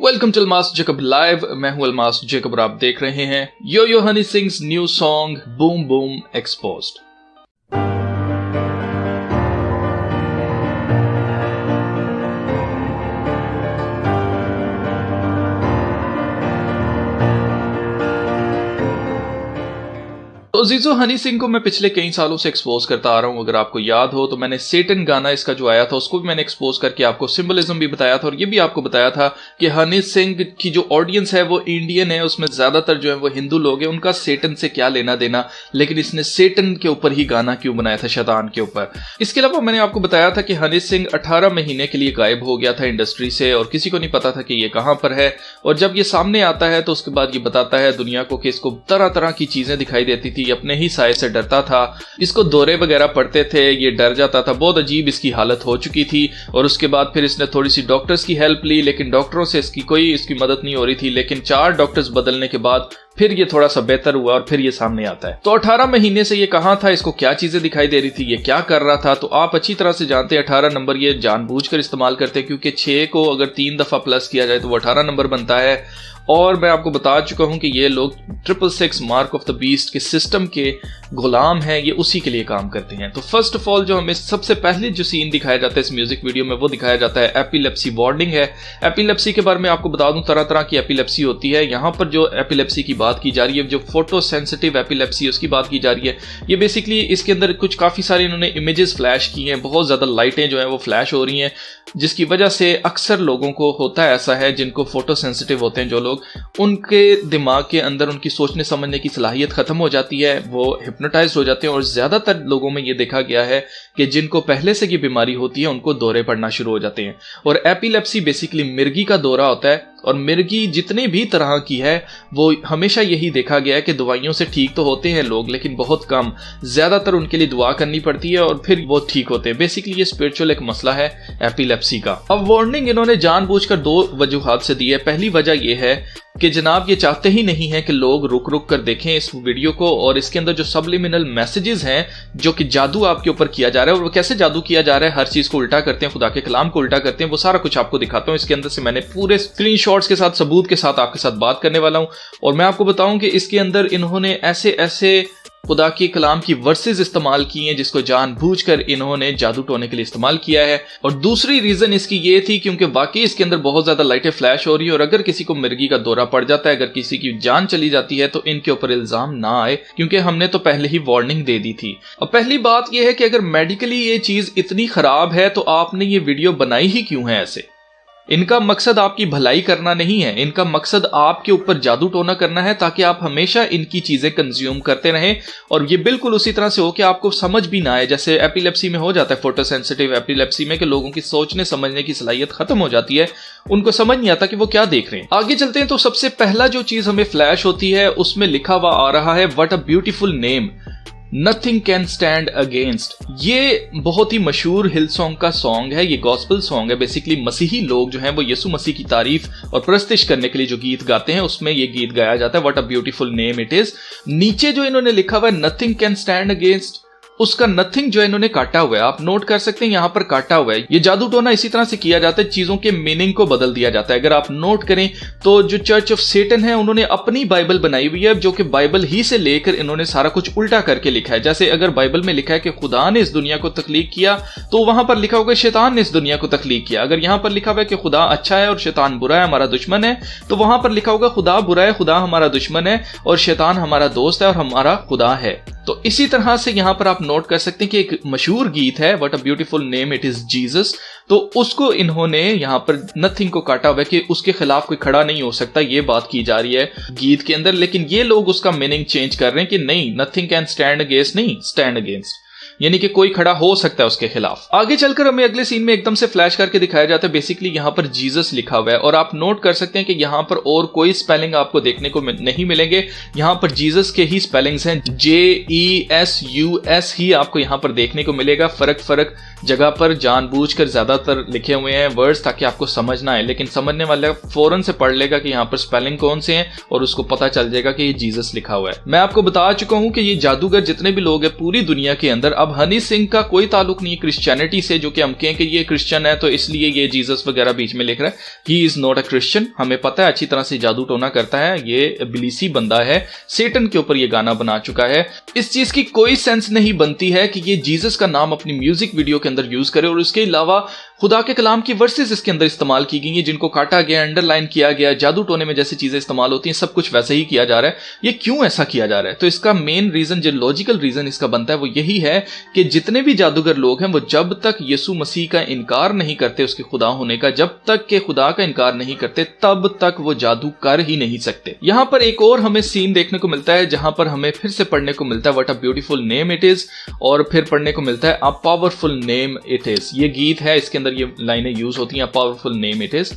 Welcome to Almas Jacob live. मैं हूं Almas Jacob और आप देख रहे हैं yo yo Honey Singh's new song boom boom exposed. तो अजीजो, हनी सिंह को मैं पिछले कई सालों से एक्सपोज करता आ रहा हूं। अगर आपको याद हो तो मैंने सेटन गाना इसका जो आया था उसको भी मैंने एक्सपोज करके आपको सिंबलिज्म भी बताया था और ये भी आपको बताया था कि हनी सिंह की जो ऑडियंस है वो इंडियन है, उसमें ज्यादातर जो है वो हिंदू लोग हैं, उनका सेटन से क्या लेना देना। लेकिन इसने सेटन के ऊपर ही गाना क्यों बनाया था, शैतान के ऊपर। इसके अलावा मैंने आपको बताया था कि हनी सिंह 18 महीने के लिए गायब हो गया था इंडस्ट्री से और किसी को नहीं पता था कि ये कहां पर है। और जब ये सामने आता है तो उसके बाद ये बताता है दुनिया को कि इसको तरह तरह की चीजें दिखाई देती थी, अपने ही साय से डरता था, इसको दौरे वगैरह पड़ते थे, ये डर जाता था, बहुत अजीब इसकी हालत हो चुकी थी। और उसके बाद फिर इसने थोड़ी सी डॉक्टर्स की हेल्प ली, लेकिन डॉक्टरों से इसकी मदद नहीं हो रही थी। लेकिन 4 डॉक्टर्स बदलने के बाद फिर ये थोड़ा सा बेहतर हुआ और फिर ये सामने आता है। तो 18 महीने से ये कहां था, इसको क्या चीजें दिखाई दे रही थी, ये क्या कर रहा था, तो आप अच्छी तरह से जानते हैं 18 नंबर ये जानबूझकर इस्तेमाल करते हैं, क्योंकि 6 को अगर 3 दफा प्लस किया जाए तो वो 18 नंबर बनता है। और मैं आपको बता चुका हूं कि ये लोग 666 मार्क ऑफ द बीस्ट के सिस्टम के गुलाम हैं, ये उसी के लिए काम करते हैं। तो फर्स्ट ऑफ ऑल जो हमें सबसे पहले जो सीन दिखाया जाता है इस म्यूजिक वीडियो में वो दिखाया जाता है एपिलेप्सी वार्निंग है। एपिलेप्सी के बारे में आपको बता दूं, तरह तरह की एपिलेप्सी होती है। यहां पर जो एपिलेप्सी की बात की जा रही है, जो फोटो सेंसिटिव एपिलेप्सी उसकी बात की जा रही है। ये बेसिकली इसके अंदर कुछ काफी सारे इन्होंने इमेजेस फ्लैश की हैं, बहुत ज्यादा लाइटें जो है वो फ्लैश हो रही हैं, जिसकी वजह से अक्सर लोगों को होता है ऐसा है, जिनको फोटो सेंसिटिव होते हैं जो लोग, उनके दिमाग के अंदर उनकी सोचने समझने की सलाहियत खत्म हो जाती है, वो हिप्नोटाइज हो जाते हैं। और ज्यादातर लोगों में ये देखा गया है कि जिनको पहले से ये बीमारी होती है उनको दौरे पड़ना शुरू हो जाते हैं। और एपिलेप्सी बेसिकली मिर्गी का दौरा होता है, और मिर्गी जितने भी तरह की है वो हमेशा यही देखा गया है कि दवाइयों से ठीक तो होते हैं लोग, लेकिन बहुत कम, ज्यादातर उनके लिए दुआ करनी पड़ती है और फिर वो ठीक होते हैं। बेसिकली ये स्पिरिचुअल एक मसला है एपिलेप्सी का। अब वार्निंग इन्होंने जानबूझकर 2 वजूहात से दी है। पहली वजह यह है कि जनाब ये चाहते ही नहीं है कि लोग रुक रुक कर देखें इस वीडियो को, और इसके अंदर जो सबलिमिनल मैसेजेस हैं, जो कि जादू आपके ऊपर किया जा रहा है, और वो कैसे जादू किया जा रहा है, हर चीज को उल्टा करते हैं, खुदा के कलाम को उल्टा करते हैं, वो सारा कुछ आपको दिखाता हूं। इसके अंदर से मैंने पूरे स्क्रीनशॉट्स के साथ, सबूत के साथ आपके साथ बात करने वाला हूं। और मैं आपको बताऊं कि इसके अंदर इन्होंने ऐसे ऐसे खुदा के कलाम की वर्सेस इस्तेमाल की हैं जिसको जानबूझकर इन्होंने जादू टोने के लिए इस्तेमाल किया है। और दूसरी रीजन इसकी ये थी क्योंकि वाकई इसके अंदर बहुत ज्यादा लाइटें फ्लैश हो रही है, और अगर किसी को मिर्गी का दौरा पड़ जाता है, अगर किसी की जान चली जाती है, तो इनके ऊपर इल्जाम ना आए, क्योंकि हमने तो पहले ही वार्निंग दे दी थी। अब पहली बात यह है कि अगर मेडिकली ये चीज इतनी खराब है तो आपने ये वीडियो बनाई ही क्यों है ऐसे। इनका मकसद आपकी भलाई करना नहीं है, इनका मकसद आपके ऊपर जादू टोना करना है, ताकि आप हमेशा इनकी चीजें कंज्यूम करते रहें। और ये बिल्कुल उसी तरह से हो कि आपको समझ भी ना आए, जैसे एपिलेप्सी में हो जाता है, फोटो सेंसिटिव एपिलेप्सी में, कि लोगों की सोचने समझने की सलाहियत खत्म हो जाती है, उनको समझ नहीं आता कि वो क्या देख रहे हैं। आगे चलते हैं तो सबसे पहला जो चीज हमें फ्लैश होती है उसमें लिखा हुआ आ रहा है, what a beautiful name, nothing can stand against. ये बहुत ही मशहूर हिल सॉन्ग का सॉन्ग है, ये गॉस्पेल सॉन्ग है। बेसिकली मसीही लोग जो हैं वो यीशु मसीह की तारीफ और प्रस्तिश करने के लिए जो गीत गाते हैं उसमें ये गीत गाया जाता है, what a beautiful name it is. नीचे जो इन्होंने लिखा हुआ है नथिंग कैन स्टैंड अगेंस्ट, उसका नथिंग जो इन्होंने काटा हुआ है, आप नोट कर सकते हैं यहां पर काटा हुआ है। ये जादू टोना इसी तरह से किया जाता है, चीजों के मीनिंग को बदल दिया जाता है। अगर आप नोट करें तो जो चर्च ऑफ सेटन है उन्होंने अपनी बाइबल बनाई हुई है, जो कि बाइबल ही से लेकर इन्होंने सारा कुछ उल्टा करके लिखा है। जैसे अगर बाइबल में लिखा है कि खुदा ने इस दुनिया को तख्लीक किया, तो वहां पर लिखा होगा शैतान ने इस दुनिया को तख्लीक किया। अगर यहां पर लिखा हुआ है कि खुदा अच्छा है और शैतान बुरा है, हमारा दुश्मन है, तो वहां पर लिखा होगा खुदा बुरा है, खुदा हमारा दुश्मन है, और शैतान हमारा दोस्त है और हमारा खुदा है। तो इसी तरह से यहां पर आप नोट कर सकते हैं कि एक मशहूर गीत है, what a beautiful name it is Jesus, तो उसको इन्होंने यहां पर नथिंग को काटा हुआ है कि उसके खिलाफ कोई खड़ा नहीं हो सकता, ये बात की जा रही है गीत के अंदर। लेकिन ये लोग उसका मीनिंग चेंज कर रहे हैं कि नहीं, नथिंग कैन स्टैंड अगेंस्ट, नहीं स्टैंड अगेंस्ट, यानी कि कोई खड़ा हो सकता है उसके खिलाफ। आगे चलकर हमें अगले सीन में एकदम से फ्लैश करके दिखाया जाता है, बेसिकली यहां पर जीसस लिखा हुआ है, और आप नोट कर सकते हैं कि यहां पर और कोई स्पेलिंग आपको देखने को नहीं मिलेंगे। यहां पर जीसस के ही स्पेलिंग्स हैं, JESUS ही आपको यहां पर देखने को मिलेगा। फर्क जगह पर जानबूझकर ज्यादातर लिखे हुए हैं वर्ड्स ताकि आपको समझ ना आए, लेकिन समझने वाला फौरन से पढ़ लेगा कि यहां पर स्पेलिंग कौन से हैं और उसको पता चल जाएगा कि ये जीसस लिखा हुआ है। मैं आपको बता चुका हूं कि ये जादूगर जितने भी लोग हैं पूरी दुनिया के अंदर अब अब हनी सिंह का कोई ताल्लुक नहीं है क्रिश्चियनिटी से, जो कि हम कहें कि ये क्रिश्चियन है तो इसलिए ये जीसस वगैरह बीच में लिख रहा है। He is not a Christian, हमें पता है अच्छी तरह से जादू टोना करता है, ये इब्लीसी बंदा है, सेटन के ऊपर ये गाना बना चुका है। इस चीज की कोई सेंस नहीं बनती है कि ये जीसस का नाम अपनी म्यूजिक वीडियो के अंदर यूज करे, और इसके अलावा खुदा के कलाम की वर्सेस इसके अंदर इस्तेमाल की गई हैं, जिनको काटा गया, अंडरलाइन किया गया, जादू टोने में जैसी चीजें इस्तेमाल होती हैं सब कुछ वैसे ही किया जा रहा है। ये क्यों ऐसा किया जा रहा है? तो इसका मेन रीजन, जो लॉजिकल रीजन इसका बनता है वो यही है कि जितने भी जादूगर लोग हैं वो जब तक यीशु मसीह का इनकार नहीं करते उसके खुदा होने का, जब तक के खुदा का इनकार नहीं करते तब तक वो जादू कर ही नहीं सकते। यहां पर एक और हमें सीन देखने को मिलता है जहां पर हमें फिर से पढ़ने को मिलता है what a beautiful name it is, और फिर पढ़ने को मिलता है a powerful name it is. ये गीत है, इसके अंदर ये लाइनें यूज होती हैं, a powerful name it is.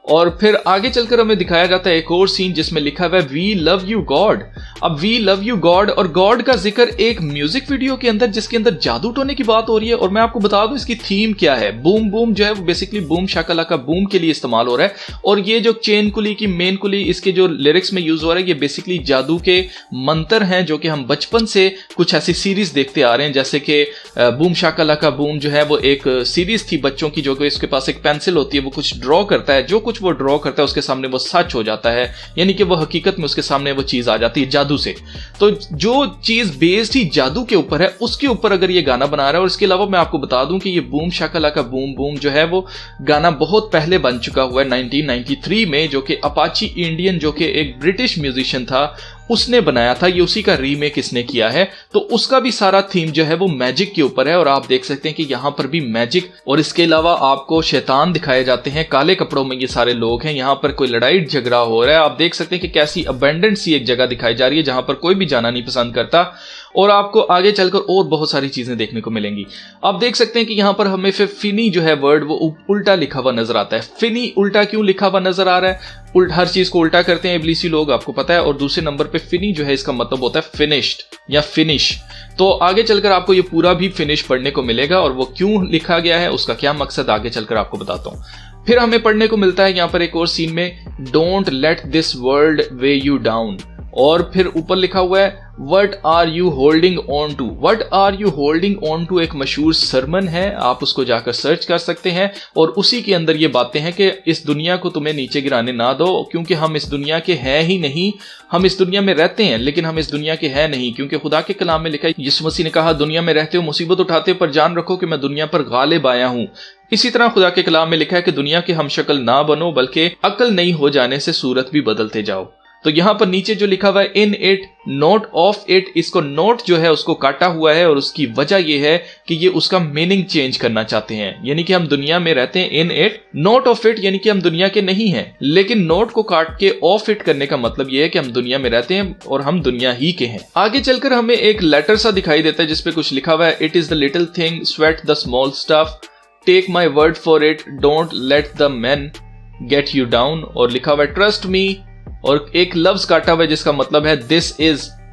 और फिर आगे चलकर हमें दिखाया जाता है एक और सीन जिसमें लिखा हुआ है वी लव यू गॉड। अब वी लव यू गॉड और गॉड का जिक्र एक म्यूजिक वीडियो के अंदर जिसके अंदर जादू टोने की बात हो रही है। और मैं आपको बता दूं इसकी थीम क्या है। बूम बूम जो है वो बेसिकली बूम शाकालाका बूम के लिए इस्तेमाल हो रहा है, और ये जो चेन कुली की मेन कुली इसके जो लिरिक्स में यूज हो रहा है ये बेसिकली जादू के मंत्र हैं जो कि हम बचपन से कुछ ऐसी सीरीज देखते आ रहे हैं, जैसे कि बूम शाकालाका बूम जो है वो एक सीरीज थी बच्चों की, जो कि इसके पास एक पेंसिल होती है, वो कुछ ड्रॉ करता है, जो कुछ वो ड्रॉ करता है उसके सामने वो सच हो जाता है, यानी कि वो हकीकत में उसके सामने वो चीज आ जाती है जादू से। तो जो चीज बेस्ड ही जादू के ऊपर है उसके ऊपर अगर ये गाना बना रहा है। और इसके अलावा मैं आपको बता दूं कि ये बूम शाकालाका बूम बूम जो है वो गाना बहुत पहले बन चुका हुआ है 1993 में, जो कि अपाची इंडियन जो कि एक ब्रिटिश म्यूजिशियन था उसने बनाया था। ये उसी का रीमेक इसने किया है, तो उसका भी सारा थीम जो है वो मैजिक के ऊपर है। और आप देख सकते हैं कि यहां पर भी मैजिक, और इसके अलावा आपको शैतान दिखाए जाते हैं, काले कपड़ों में ये सारे लोग हैं। यहां पर कोई लड़ाई झगड़ा हो रहा है, आप देख सकते हैं कि कैसी अबेंडेंट सी एक जगह दिखाई जा रही है जहां पर कोई भी जाना नहीं पसंद करता। और आपको आगे चलकर और बहुत सारी चीजें देखने को मिलेंगी। आप देख सकते हैं कि यहां पर हमें फिनी जो है वर्ड वो उल्टा लिखा हुआ नजर आता है। फिनी उल्टा क्यों लिखा हुआ नजर आ रहा है? हर चीज को उल्टा करते हैं इब्लीसी लोग, आपको पता है। और दूसरे नंबर पे फिनी जो है इसका मतलब होता है फिनिश्ड या फिनिश। तो आगे चलकर आपको ये पूरा भी फिनिश पढ़ने को मिलेगा, और वो क्यों लिखा गया है उसका क्या मकसद आगे चलकर आपको बताता हूं। फिर हमें पढ़ने को मिलता है यहां पर एक और सीन में don't let this world weigh you down, और फिर ऊपर लिखा हुआ है what are you holding on to. What are you holding on to एक मशहूर सरमन है, आप उसको जाकर सर्च कर सकते हैं। और उसी के अंदर ये बातें हैं कि इस दुनिया को तुम्हें नीचे गिराने ना दो, क्योंकि हम इस दुनिया के हैं ही नहीं। हम इस दुनिया में रहते हैं लेकिन हम इस दुनिया के हैं नहीं, क्योंकि खुदा के कलाम में लिखा है, यीशु मसीह ने कहा दुनिया में रहते हो मुसीबत उठाते हो, पर जान रखो कि मैं दुनिया पर गालिब आया हूं। इसी तरह खुदा के कलाम में लिखा है कि दुनिया के हम शक्ल ना बनो, बल्कि अक्ल नहीं हो जाने से सूरत भी बदलते जाओ। तो यहां पर नीचे जो लिखा हुआ है in it note of it, इसको नोट जो है उसको काटा हुआ है, और उसकी वजह यह है कि ये उसका मीनिंग चेंज करना चाहते हैं। यानी कि हम दुनिया में रहते हैं in it, note of it यानी कि हम दुनिया के नहीं हैं, लेकिन नोट को काट के ऑफ इट करने का मतलब यह है कि हम दुनिया में रहते हैं और हम दुनिया ही के हैं। आगे चलकर हमें एक लेटर सा दिखाई देता है जिसपे कुछ लिखा हुआ है it is the little thing sweat the small stuff, take my word for it, don't let the man get you down. और लिखा हुआ है ट्रस्ट मी, और एक लफ्ज काटा हुआ है जिसका मतलब है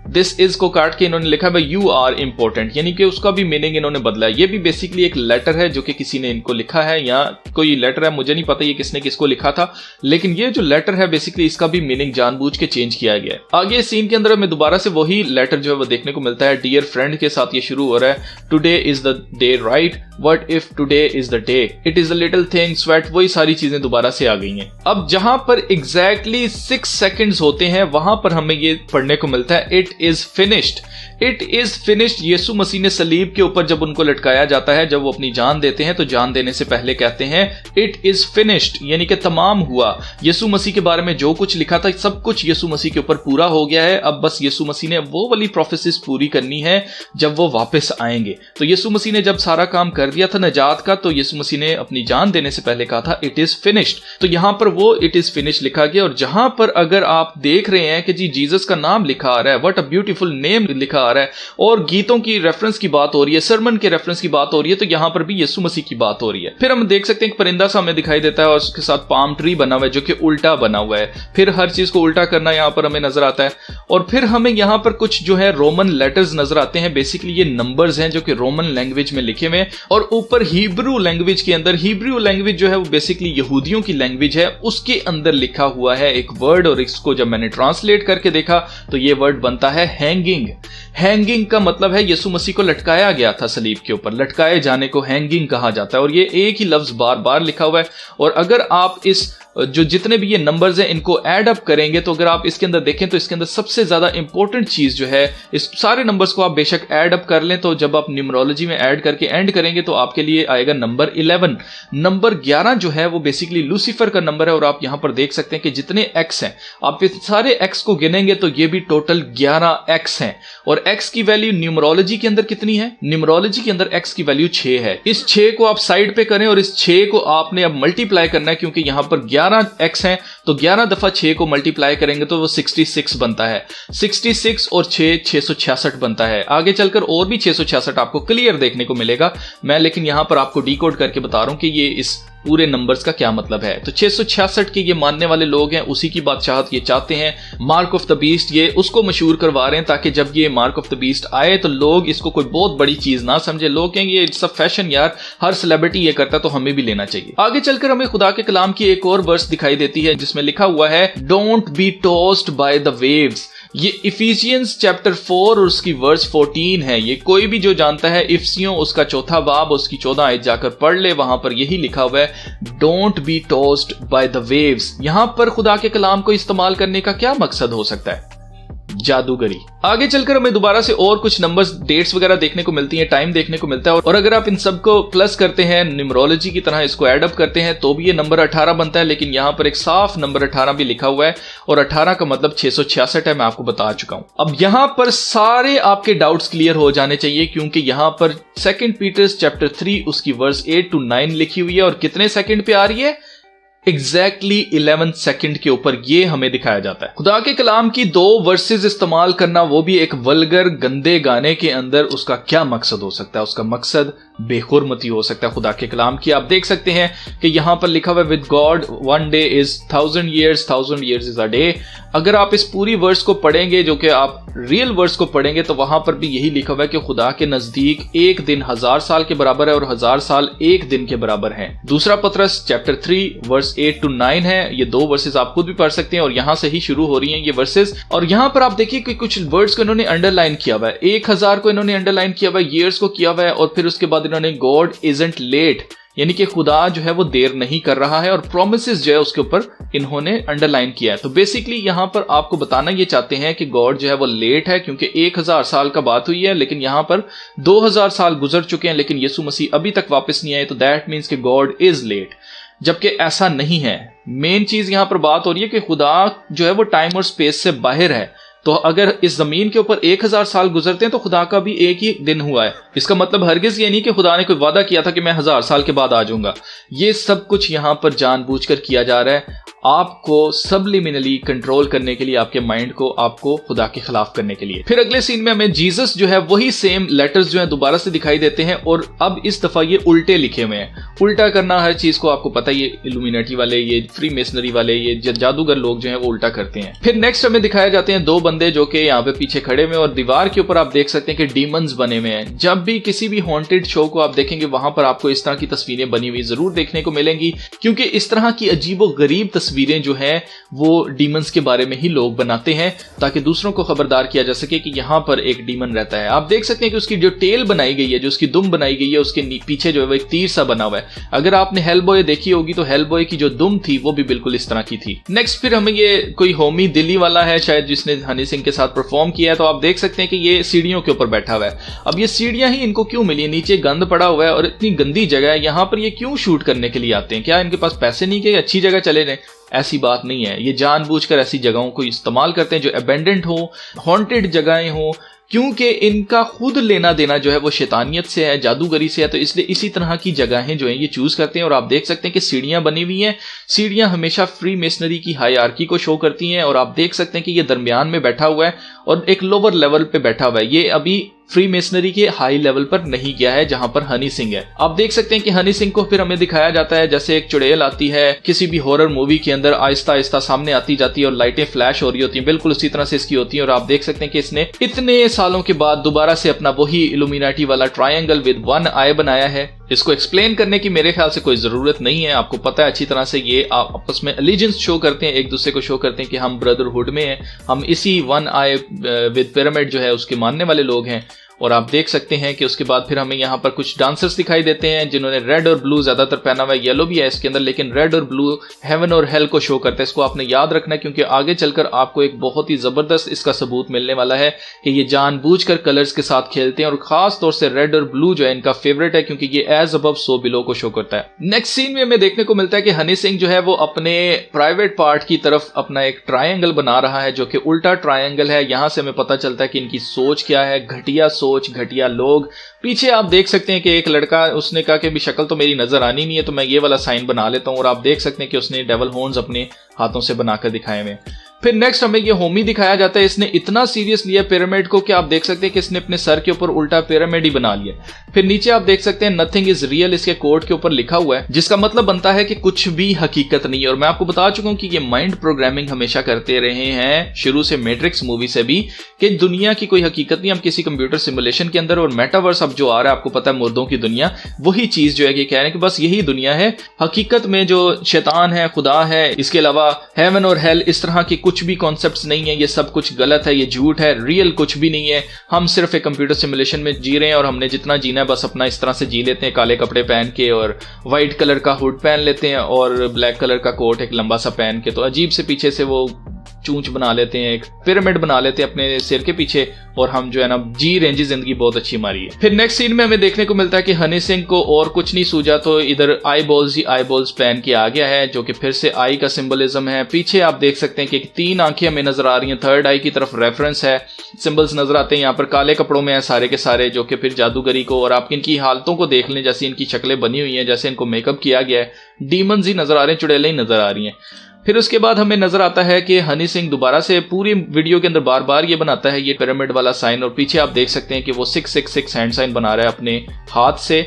दिस इज को काट के इन्होंने लिखा है यू आर इंपॉर्टेंट, यानी कि उसका भी मीनिंग इन्होंने बदला है। ये भी बेसिकली एक लेटर है जो कि किसी ने इनको लिखा है, या कोई लेटर है, मुझे नहीं पता ये किसने किसको लिखा था, लेकिन ये जो लेटर है बेसिकली इसका भी मीनिंग जानबूझ के चेंज किया गया है। आगे सीन के अंदर हमें दोबारा से वही लेटर जो है वो देखने को मिलता है। डियर फ्रेंड के साथ ये शुरू हो रहा है today is the day right, what if today is the day, it is the little thing sweat, वही सारी चीजें दोबारा से आ गई हैं। अब जहां पर एग्जैक्टली 6 सेकंड्स होते हैं वहां पर हमें ये पढ़ने को मिलता है it is finished. It is finished Yeshu Masih ने सलीब के ऊपर जब उनको लटकाया जाता है, जब वो अपनी जान देते हैं तो जान देने से पहले कहते हैं इट इज फिनिश्ड, यानी कि तमाम हुआ। यीशु मसीह के बारे में जो कुछ लिखा था सब कुछ यीशु मसीह के ऊपर पूरा हो गया है। अब बस यीशु मसीह ने वो वाली प्रोफेसिस पूरी करनी है जब वो वापस आएंगे। तो यीशु मसीह ने जब सारा काम कर दिया था नजात का, तो यीशु मसीह ने अपनी जान देने से पहले कहा था इट इज फिनिश्ड। तो यहां पर वो इट इज फिनिश्ड लिखा गया। और जहां पर अगर आप देख रहे हैं कि जी जीसस का नाम लिखा आ रहा है, व्हाट अ ब्यूटीफुल नेम लिखा आ रहा है, और गीतों की रेफरेंस की बात हो रही है, सरमन के रेफरेंस की बात हो रही है, तो यहां पर भी यीशु मसीह की बात हो रही है। फिर हम देख सकते हैं एक परिंदा सा हमें दिखाई देता है और उसके साथ पाम ट्री बना हुआ है जो कि उल्टा बना हुआ है। फिर हर चीज को उल्टा करना यहां पर हमें नजर आता है। और फिर हमें यहां पर कुछ जो है रोमन लेटर्स नजर आते हैं। बेसिकली ये नंबर्स हैं जो कि रोमन लैंग्वेज में लिखे हुए हैं। और ऊपर हिब्रू लैंग्वेज के अंदर, हिब्रू लैंग्वेज जो है वो बेसिकली यहूदियों की लैंग्वेज है, उसके अंदर लिखा हुआ है एक वर्ड। और इसको जब मैंने ट्रांसलेट करके देखा तो ये वर्ड बनता है हैंगिंग। हैंगिंग का मतलब है यीशु मसीह को लटकाया गया था सलीब के ऊपर, लटकाए जाने को हैंगिंग कहा जाता है। और ये एक ही लफ्ज बार बार लिखा हुआ है। और अगर आप इस जो जितने भी ये नंबर्स हैं इनको ऐड अप करेंगे तो अगर आप इसके अंदर देखें तो इसके अंदर सबसे ज्यादा इंपॉर्टेंट चीज जो है, इस सारे नंबर्स को आप बेशक ऐड अप कर लें, तो जब आप न्यूमरोलॉजी में ऐड करके एंड करेंगे तो आपके लिए आएगा नंबर 11। नंबर 11 जो है वो बेसिकली लूसीफर का नंबर है। और आप यहां पर देख सकते हैं कि जितने एक्स हैं, आप इस सारे एक्स को गिनेंगे तो ये भी टोटल 11 एक्स हैं। और एक्स की वैल्यू न्यूमरोलॉजी के अंदर कितनी है? न्यूमरोलॉजी के अंदर एक्स की वैल्यू 6 है। इस 6 को आप साइड पे करें और इस 6 को आपने अब मल्टीप्लाई करना है, क्योंकि यहां पर 11 एक्स हैं तो 11 दफा 6 को मल्टीप्लाई करेंगे तो वो 66 बनता है। 66 और 6 666 बनता है। आगे चलकर और भी 666 आपको क्लियर देखने को मिलेगा। मैं लेकिन यहां पर आपको डिकोड करके बता रहा हूं कि ये इस पूरे नंबर्स का क्या मतलब है। तो 666 के ये मानने वाले लोग हैं, उसी की बादशाहत ये चाहते हैं। मार्क ऑफ द बीस्ट ये उसको मशहूर करवा रहे हैं ताकि जब ये मार्क ऑफ द बीस्ट आए तो लोग इसको कोई बहुत बड़ी चीज ना समझे। लोग कहेंगे ये सब फैशन यार, हर सेलिब्रिटी ये करता है तो हमें भी लेना चाहिए। आगे चलकर हमें खुदा के कलाम की एक और वर्स दिखाई देती है जिसमें लिखा हुआ है don't be tossed by the waves. ये इफिशियंस चैप्टर 4 और उसकी वर्स 14 है। ये कोई भी जो जानता है इफ्सियों उसका 4था बाब उसकी 14 आयत जाकर पढ़ ले, वहां पर यही लिखा हुआ है don't be tossed by the waves. यहां पर खुदा के कलाम को इस्तेमाल करने का क्या मकसद हो सकता है? जादूगरी। आगे चलकर हमें दोबारा से और कुछ नंबर्स, डेट्स वगैरह देखने को मिलती हैं, टाइम देखने को मिलता है। और अगर आप इन सबको प्लस करते हैं, न्यूमरोलॉजी की तरह इसको ऐड अप करते हैं तो भी ये नंबर 18 बनता है। लेकिन यहां पर एक साफ नंबर 18 भी लिखा हुआ है और 18 का मतलब 666 है, मैं आपको बता चुका हूं। अब यहां पर सारे आपके डाउट्स क्लियर हो जाने चाहिए, क्योंकि यहां पर 2 पीटर्स चैप्टर 3 उसकी वर्स 8 to 9 लिखी हुई है। और कितने सेकंड पे आ रही है? एग्जैक्टली 11 सेकंड के ऊपर ये हमें दिखाया जाता है। खुदा के कलाम की 2 वर्सेस इस्तेमाल करना, वो भी एक वल्गर गंदे गाने के अंदर, उसका क्या मकसद हो सकता है? उसका मकसद बेहुरमती हो सकता है खुदा के कलाम की। आप देख सकते हैं कि यहां पर लिखा हुआ है with God 1 day is 1000 years, 1000 years is a day। अगर आप इस पूरी वर्स को पढ़ेंगे, जो कि आप रियल वर्स को पढ़ेंगे, तो वहां पर भी यही लिखा हुआ है कि खुदा के नजदीक एक दिन 1000 साल के बराबर है और 1000 साल एक दिन के बराबर है। दूसरा पतरस चैप्टर 3 वर्स 8 to 9 है। ये 2 वर्सेस आप खुद भी पढ़ सकते हैं और यहां से ही शुरू हो रही हैं ये वर्सेस। और यहां पर आप देखिए कि कुछ वर्ड्स को इन्होंने अंडरलाइन किया हुआ है। 1000 को इन्होंने अंडरलाइन किया हुआ है, ईयर्स को किया हुआ है, और फिर उसके बाद इन्होंने गॉड इजंट लेट, यानी कि खुदा जो है वो देर नहीं कर रहा है, और प्रोमिसेस जो है उसके ऊपर इन्होंने अंडरलाइन किया है। तो बेसिकली यहां पर आपको बताना ये चाहते हैं कि गॉड जो है वो लेट है, क्योंकि 1000 साल का बात हुई है, लेकिन यहां पर 2000 साल गुजर चुके हैं, लेकिन यीशु मसीह अभी तक वापस नहीं आए। तो दैट मीन्स कि गॉड इज लेट, जबकि ऐसा नहीं है। मेन चीज यहां पर बात हो रही है कि खुदा जो है वो टाइम और स्पेस से बाहर है। तो अगर इस जमीन के ऊपर 1000 साल गुजरते हैं तो खुदा का भी एक ही दिन हुआ है। इसका मतलब हरगिज ये नहीं कि खुदा ने कोई वादा किया था कि मैं 1000 साल के बाद आ जाऊंगा। ये सब कुछ यहां पर जानबूझकर किया जा रहा है, आपको सबलिमिनली कंट्रोल करने के लिए, आपके माइंड को, आपको खुदा के खिलाफ करने के लिए। फिर अगले सीन में हमें जीसस जो है वही सेम लेटर्स जो है दोबारा से दिखाई देते हैं, और अब इस दफा ये उल्टे लिखे हुए हैं। उल्टा करना हर चीज को आपको पता है, ये इल्यूमिनेटी वाले, ये फ्री मेसनरी वाले, ये जादूगर लोग जो है वो उल्टा करते हैं। फिर नेक्स्ट हमें दिखाए जाते हैं 2 बंदे जो कि यहाँ पे पीछे खड़े हुए, और दीवार के ऊपर आप देख सकते हैं कि डीमंस बने हुए हैं। जब भी किसी भी हॉन्टेड शो को आप देखेंगे वहां पर आपको इस तरह की तस्वीरें बनी हुई जरूर देखने को मिलेंगी, क्योंकि इस तरह की अजीबो गरीब तस्वीरें जो है वो डीमंस के बारे में ही लोग बनाते हैं, ताकि दूसरों को खबरदार किया जा सके कि यहां पर एक डीमन रहता है। आप देख सकते हैं कि उसकी जो टेल बनाई गई है, जो उसकी दुम बनाई गई है, उसके पीछे जो है वो एक तीर सा बना हुआ है। अगर आपने हेलबॉय देखी होगी तो हेलबॉय की जो दुम थी वो भी बिल्कुल इस तरह की थी। नेक्स्ट फिर हमें ये कोई होमी दिल्ली वाला है शायद, जिसने हनी सिंह के साथ परफॉर्म किया है। तो आप देख सकते हैं कि ये सीढ़ियों के ऊपर बैठा हुआ है। अब ये सीढ़ियां ही इनको क्यों मिली? नीचे गंद पड़ा हुआ है और इतनी गंदी जगह है, यहां पर ये क्यों शूट करने के लिए आते हैं? क्या इनके पास पैसे नहीं कि अच्छी जगह चले जाएं? ऐसी बात नहीं है। ये जानबूझकर ऐसी जगहों को इस्तेमाल करते हैं जो अबेंडेंट हो, हॉन्टेड जगहें हो, क्योंकि इनका खुद लेना देना जो है वो शैतानियत से है, जादूगरी से है। तो इसलिए इसी तरह की जगहें जो हैं ये चूज करते हैं। और आप देख सकते हैं कि सीढ़ियां बनी हुई हैं। सीढ़ियां हमेशा फ्री मेसनरी की हायरार्की को शो करती हैं। और आप देख सकते हैं कि ये दरमियान में बैठा हुआ है और एक लोअर लेवल पे बैठा हुआ है। ये अभी फ्री मेसनरी के हाई लेवल पर नहीं गया है जहां पर हनी सिंह है। आप देख सकते हैं कि हनी सिंह को फिर हमें दिखाया जाता है जैसे एक चुड़ैल आती है किसी भी हॉरर मूवी के अंदर, आहिस्ता आहिस्ता सामने आती जाती है और लाइटें फ्लैश हो रही होती हैं, बिल्कुल उसी तरह से इसकी होती है। और आप देख सकते हैं कि इसने इतने सालों के बाद दोबारा से अपना वही इल्यूमिनाटी वाला ट्रायंगल विद 1 आई बनाया है। इसको एक्सप्लेन करने की मेरे ख्याल से कोई जरूरत नहीं है, आपको पता है अच्छी तरह से। ये आप आपस में एलिजेंस शो करते हैं, एक दूसरे को शो करते हैं कि हम ब्रदरहुड में हैं, हम इसी वन आई विद पिरामिड जो है उसके मानने वाले लोग हैं। और आप देख सकते हैं कि उसके बाद फिर हमें यहाँ पर कुछ डांसर्स दिखाई देते हैं जिन्होंने रेड और ब्लू ज्यादातर पहना हुआ है, येलो भी है इसके अंदर, लेकिन रेड और ब्लू हेवन और हेल को शो करता है। इसको आपने याद रखना है क्योंकि आगे चलकर आपको एक बहुत ही जबरदस्त इसका सबूत मिलने वाला है कि ये जानबूझकर कलर्स के साथ खेलते हैं और खास तौर से रेड और ब्लू जो है इनका फेवरेट है क्योंकि ये एज अबव सो बिलो को शो करता है। नेक्स्ट सीन में हमें देखने को मिलता है कि हनी सिंह जो है वो अपने प्राइवेट पार्ट की तरफ अपना एक ट्रायंगल बना रहा है जो कि उल्टा ट्रायंगल है। यहां से हमें पता चलता है कि इनकी सोच क्या है, घटिया सोच, घटिया लोग। पीछे आप देख सकते हैं कि एक लड़का, उसने कहा कि भी शक्ल तो मेरी नजर आनी नहीं है तो मैं ये वाला साइन बना लेता हूं, और आप देख सकते हैं कि उसने डेवल हॉर्न्स अपने हाथों से बनाकर दिखाए हुए। फिर नेक्स्ट हमें ये होमी दिखाया जाता है, इसने इतना सीरियस लिया पिरामिड को कि आप देख सकते हैं कि इसने अपने सर के ऊपर उल्टा पिरामिड ही बना लिया। फिर नीचे आप देख सकते हैं नथिंग इज रियल इसके कोट के ऊपर लिखा हुआ है, जिसका मतलब बनता है कि कुछ भी हकीकत नहीं है। और मैं आपको बता चुका हूं कि ये माइंड प्रोग्रामिंग हमेशा करते रहे हैं शुरू से, मैट्रिक्स मूवी से भी, कि दुनिया की कोई हकीकत नहीं, हम किसी कंप्यूटर सिमुलेशन के अंदर। और मेटावर्स अब जो आ रहा है आपको पता है, मुर्दों की दुनिया, वही चीज जो है कि कह रहे हैं कि बस यही दुनिया है। हकीकत में जो शैतान है, खुदा है, इसके अलावा हेवन और हेल, इस तरह की कुछ भी कॉन्सेप्ट्स नहीं है, ये सब कुछ गलत है, ये झूठ है, रियल कुछ भी नहीं है। हम सिर्फ एक कंप्यूटर सिमुलेशन में जी रहे हैं और हमने जितना जीना है बस अपना इस तरह से जी लेते हैं, काले कपड़े पहन के और व्हाइट कलर का हुड पहन लेते हैं और ब्लैक कलर का कोट एक लंबा सा पहन के, तो अजीब से पीछे से वो चूंच बना लेते हैं, एक पिरामिड बना लेते हैं अपने सिर के पीछे, और हम जो है ना जी रहे हैं, जिंदगी बहुत अच्छी हमारी है। फिर नेक्स्ट सीन में हमें देखने को मिलता है कि हनी सिंह को और कुछ नहीं सूझा तो इधर आई बॉल्स ही आई बॉल्स पहन के आ गया है, जो कि फिर से आई का सिंबलिज्म है। पीछे आप देख सकते हैं कि 3 आंखें हमें नजर आ रही हैं, थर्ड आई की तरफ रेफरेंस है, सिंबल्स नजर आते हैं। यहाँ पर काले कपड़ों में है सारे के सारे, जो कि फिर जादूगरी को, और आप इनकी हालतों को देख लें, जैसी इनकी शक्लें बनी हुई हैं, जैसे इनको मेकअप किया गया है, डीमंस ही नजर आ रहे हैं, चुड़ैलें ही नजर आ रही हैं। फिर उसके बाद हमें नजर आता है कि हनी सिंह दोबारा से पूरी वीडियो के अंदर बार बार ये बनाता है ये पिरामिड वाला साइन, और पीछे आप देख सकते हैं कि वो 666 हैंड साइन बना रहा है अपने हाथ से,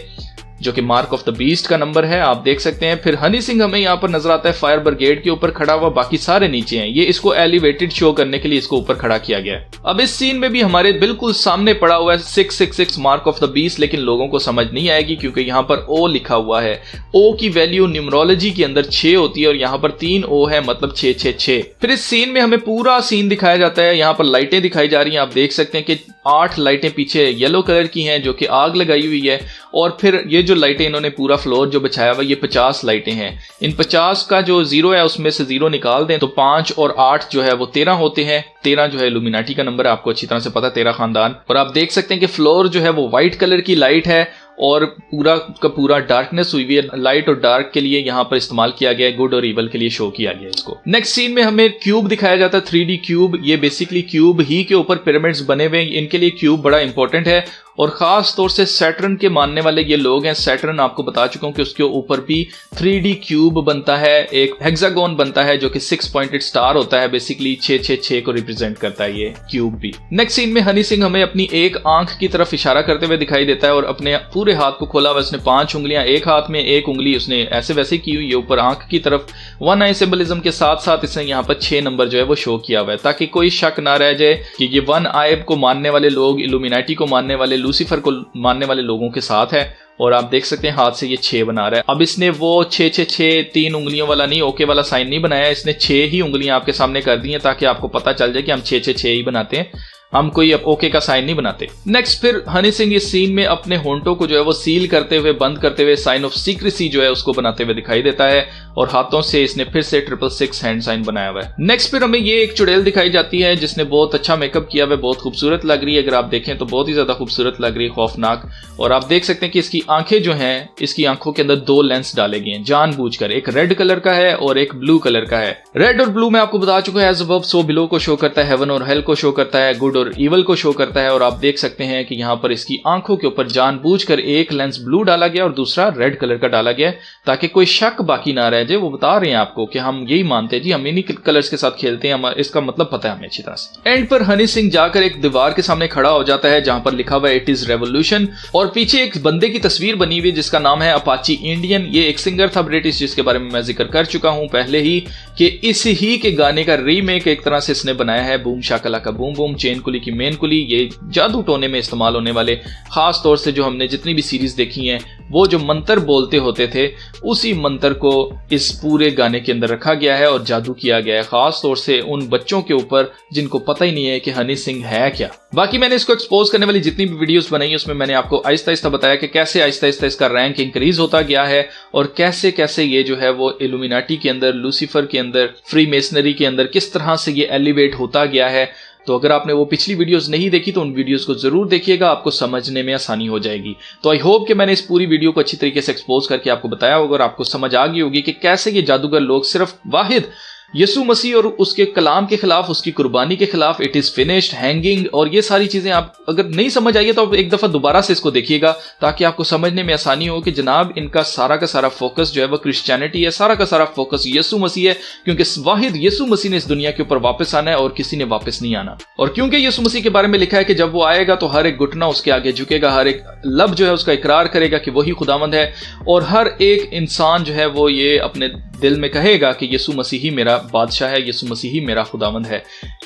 जो कि मार्क ऑफ द बीस्ट का नंबर है, आप देख सकते हैं। फिर हनी सिंह हमें यहाँ पर नजर आता है फायर ब्रिगेड के ऊपर खड़ा हुआ, बाकी सारे नीचे हैं। ये इसको एलिवेटेड शो करने के लिए इसको ऊपर खड़ा किया गया है। अब इस सीन में भी हमारे बिल्कुल सामने पड़ा हुआ है 666 मार्क ऑफ द बीस्ट, लेकिन लोगों को समझ नहीं आएगी क्योंकि यहाँ पर ओ लिखा हुआ है। ओ की वैल्यू न्यूमरोलॉजी के अंदर 6 होती है और यहाँ पर 3 ओ है, मतलब 666। फिर इस सीन में हमें पूरा सीन दिखाया जाता है, यहाँ पर लाइटें दिखाई जा रही हैं, आप देख सकते हैं कि 8 लाइटें पीछे येलो कलर की हैं जो कि आग लगाई हुई है, और फिर ये जो लाइटें इन्होंने पूरा फ्लोर जो बिछाया हुआ, ये 50 लाइटें हैं। इन 50 का जो 0 है उसमें से 0 निकाल दें तो 5 और 8 जो है वो 13 होते हैं। 13 जो है इल्यूमिनाटी का नंबर है, आपको अच्छी तरह से पता है, 13 खानदान। और आप देख सकते हैं कि फ्लोर जो है वो व्हाइट कलर की लाइट है और पूरा का पूरा डार्कनेस हुई हुई है। लाइट और डार्क के लिए यहाँ पर इस्तेमाल किया गया है, गुड और इवल के लिए शो किया गया है इसको। नेक्स्ट सीन में हमें क्यूब दिखाया जाता है, 3D क्यूब। ये बेसिकली क्यूब ही के ऊपर पिरामिड्स बने हुए हैं, इनके लिए क्यूब बड़ा इंपॉर्टेंट है, और खास तौर से सैटर्न के मानने वाले ये लोग हैं। सैटर्न आपको बता चुका हूं कि उसके ऊपर भी 3D क्यूब बनता है, एक हेक्सागोन बनता है जो कि 6 पॉइंटेड स्टार होता है, बेसिकली 666 को रिप्रेजेंट करता है ये क्यूब भी। नेक्स्ट सीन में हनी सिंह हमें अपनी एक आंख की तरफ इशारा करते हुए दिखाई देता है और अपने पूरे हाथ को खोला हुआ, उसने 5 उंगलियां, एक हाथ में एक उंगली उसने ऐसे वैसे की हुई है ऊपर आंख की तरफ। 1 आई सिंबलिज्म के साथ साथ इसने यहाँ पर 6 नंबर जो है वो शो किया हुआ है, ताकि कोई शक ना रह जाए कि ये 1 आई को मानने वाले लोग, इल्यूमिनाटी को मानने वाले, लूसीफर को मानने वाले लोगों के साथ है। और आप देख सकते हैं हाथ से ये 6 बना रहा है। अब इसने वो 666 3 उंगलियों वाला नहीं, ओके वाला साइन नहीं बनाया, इसने 6 ही उंगलियां आपके सामने कर दी हैं ताकि आपको पता चल जाए कि हम 666 ही बनाते हैं, हम कोई ओके का साइन नहीं बनाते। नेक्स्ट फिर हनी सिंह इस सीन में अपने होंठों को जो है वो सील करते हुए, बंद करते हुए, साइन ऑफ सीक्रेसी जो है उसको बनाते हुए दिखाई देता है, और हाथों से इसने फिर से 666 हैंड साइन बनाया हुआ है। नेक्स्ट फिर हमें ये एक चुड़ैल दिखाई जाती है जिसने बहुत अच्छा मेकअप किया हुआ है, बहुत खूबसूरत लग रही है, अगर आप देखें तो बहुत ही ज्यादा खूबसूरत लग रही है, खौफनाक। और आप देख सकते हैं कि इसकी आंखें जो हैं, इसकी आंखों के अंदर 2 लेंस डाले गए हैं जानबूझकर, एक रेड कलर का है और एक ब्लू कलर का है। रेड और ब्लू में आपको बता चुका है, एज अबव सो बिलो को शो करता है, हेवन और हेल को शो करता है, गुड और इवल को शो करता है। और आप देख सकते हैं कि यहाँ पर इसकी आंखों के ऊपर जानबूझकर एक लेंस ब्लू डाला गया और दूसरा रेड कलर का डाला गया ताकि कोई शक बाकी ना रह वजह वो बता रहे हैं आपको कि हम यही मानते हैं जी, हम इन्हीं कलर्स के साथ खेलते हैं, इसका मतलब पता है हमें अच्छी तरह से। एंड पर हनी सिंह जाकर एक दीवार के सामने खड़ा हो जाता है जहां पर लिखा हुआ है इट इज रेवोल्यूशन, और पीछे एक बंदे की तस्वीर बनी हुई जिसका नाम है अपाची इंडियन। ये एक सिंगर था ब्रिटिश जिसके बारे में मैं जिक्र कर चुका हूं पहले ही कि इस ही के गाने का रीमेक एक तरह से इसने बनाया है, बूम शाकला का बूम बूम, चेन कुली की मेन कुली। ये जादू टोने में इस्तेमाल होने वाले, खास तौर से जो हमने जितनी भी सीरीज देखी हैं वो जो मंत्र बोलते होते थे उसी मंत्र को इस पूरे गाने के अंदर रखा गया है और जादू किया गया है, खास तौर से उन बच्चों के ऊपर जिनको पता ही नहीं है कि हनी सिंह है क्या। बाकी मैंने इसको एक्सपोज करने वाली जितनी भी वीडियोस बनाई उसमें मैंने आपको आहिस्ता आहिस्ता बताया कि कैसे आहिस्ता आहिस्ता इसका रैंक इंक्रीज होता गया है और कैसे कैसे ये जो है वो इल्यूमिनाटी के अंदर, लूसीफर के अंदर, फ्री मेसनरी के अंदर किस तरह से ये एलिवेट होता गया है। तो अगर आपने वो पिछली वीडियोस नहीं देखी तो उन वीडियोस को जरूर देखिएगा, आपको समझने में आसानी हो जाएगी। तो आई होप कि मैंने इस पूरी वीडियो को अच्छी तरीके से एक्सपोज करके आपको बताया होगा और आपको समझ आ गई होगी कि कैसे ये जादूगर लोग सिर्फ वाहिद यीशु मसीह और उसके कलाम के खिलाफ, उसकी कुर्बानी के खिलाफ, इट इज फिनिश्ड, हैंगिंग और ये सारी चीजें आप अगर नहीं समझ आई है तो आप एक दफा दोबारा से इसको देखिएगा ताकि आपको समझने में आसानी हो कि जनाब इनका सारा का सारा फोकस जो है वो क्रिश्चियनिटी है, सारा का सारा फोकस यीशु मसीह है, क्योंकि वाहिद यीशु मसीह ने इस दुनिया के ऊपर वापस आना है और किसी ने वापस नहीं आना। और क्योंकि यीशु मसीह के बारे में लिखा है कि जब वो आएगा तो हर एक घुटना उसके आगे झुकेगा, हर एक लब जो है उसका इकरार करेगा कि वही खुदावंद है, और हर एक इंसान जो है वो ये अपने दिल में कहेगा कि यीशु मसीह ही मेरा बादशाह है, यीशु मसीह ही मेरा खुदावंद है।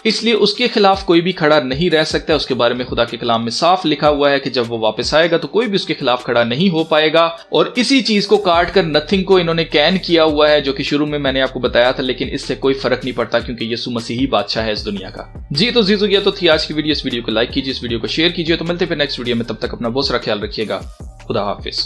इसलिए उसके खिलाफ कोई भी खड़ा नहीं रह सकता। उसके बारे में खुदा के कलाम में साफ लिखा हुआ है कि जब वो वापस आएगा तो कोई भी उसके खिलाफ खड़ा नहीं हो पाएगा। और इसी चीज को काट कर नथिंग को इन्होंने कैन किया हुआ है, जो कि शुरू में मैंने आपको बताया था, लेकिन इससे कोई फर्क नहीं पड़ता क्योंकि यीशु मसीह ही बादशाह है इस दुनिया का। जी तो जीजू ये तो थी आज की वीडियो। इस वीडियो को लाइक कीजिए, इस वीडियो को शेयर कीजिए। तो मिलते फिर नेक्स्ट वीडियो में, तब तक अपना बहुत सारा ख्याल रखिएगा। खुदा हाफिज।